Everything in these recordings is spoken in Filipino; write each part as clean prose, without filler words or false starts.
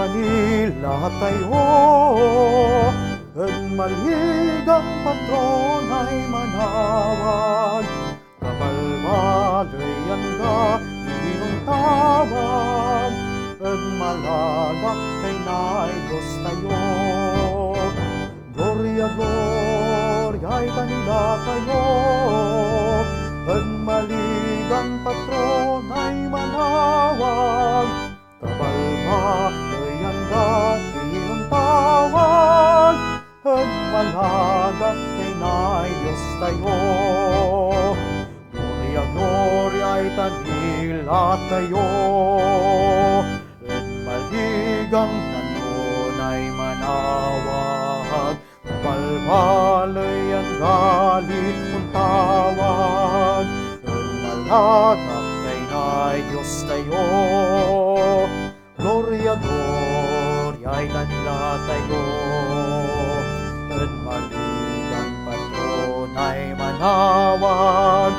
tanila tayo, at maligang patron ay manawag. Kabalbalay ang dakilang tawag, at malagak kay Nay Diyos tayo. Gloria, Gloria, ay tanila kayo, at maligang patron ay manawag. Kabalbalay ang dakilang tawag, at malagak kay Nay Diyos tayo. Gloria, Gloria, ay tanila tayo, at maligang patron ay manawag. Kabalbalay ang galit mong tawag, at malagak kay Nay Diyos tayo. Gloria, Gloria, ay tanila tayo, at maligang patron ay manawag.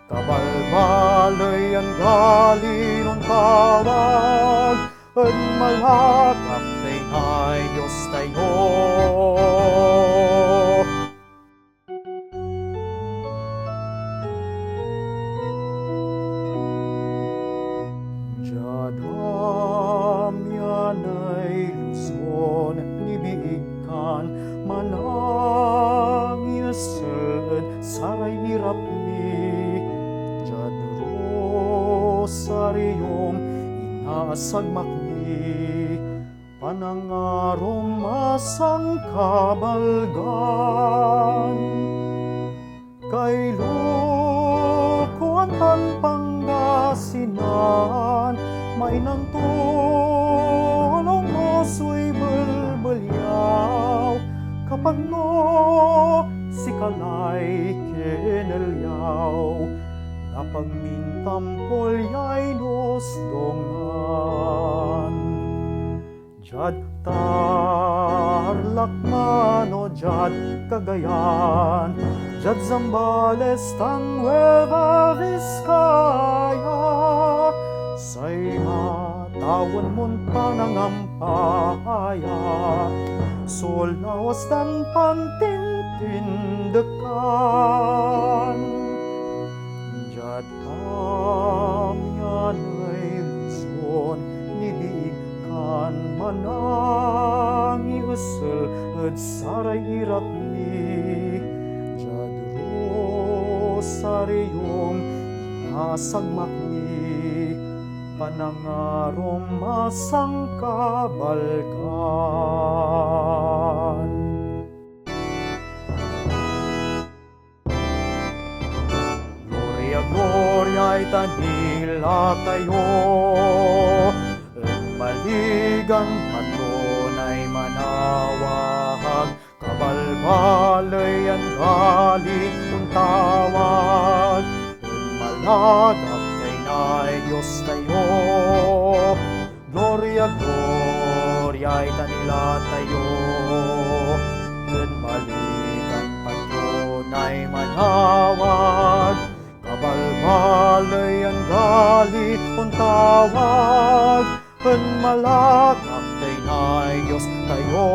Kabalbalay ang galit mong tawag, at malagak kay Nay Diyos tayo. Jadam ay Luzon, nibiigkan, manangiasan, saray hirap ni. Jad Rosarium, inasagmak ni, panangarom masang kabalgan. Kay Lukuan Pangasinan, may nang tulong mo su'y bulbulyaw. Kapag no si kalay kinelyaw, napagmintampol ya'y nosdongan. Jad Tarlac o jad Cagayan, jad Zambales tan Nueva Vizcaya, say matawan mon panangampaya, solawas tan pantintindekan. Jad Amyan ay Luzon, nibiigkan, manangiusel, at saray irap ni. Jad Rosarium, nasagmak ni, panangarom masang kabalgan. Gloria, Gloria, ay tanila tayo, at maligang patron ay manawag. Kabalbalay ang galit mong tawag, at malagak kay Nay Diyos tayo. Gloria, Gloria, ay tanila tayo, at maligang patron ay manawag. Kabalbalay ang galit mong tawag, at malagak kay Nay Diyos tayo.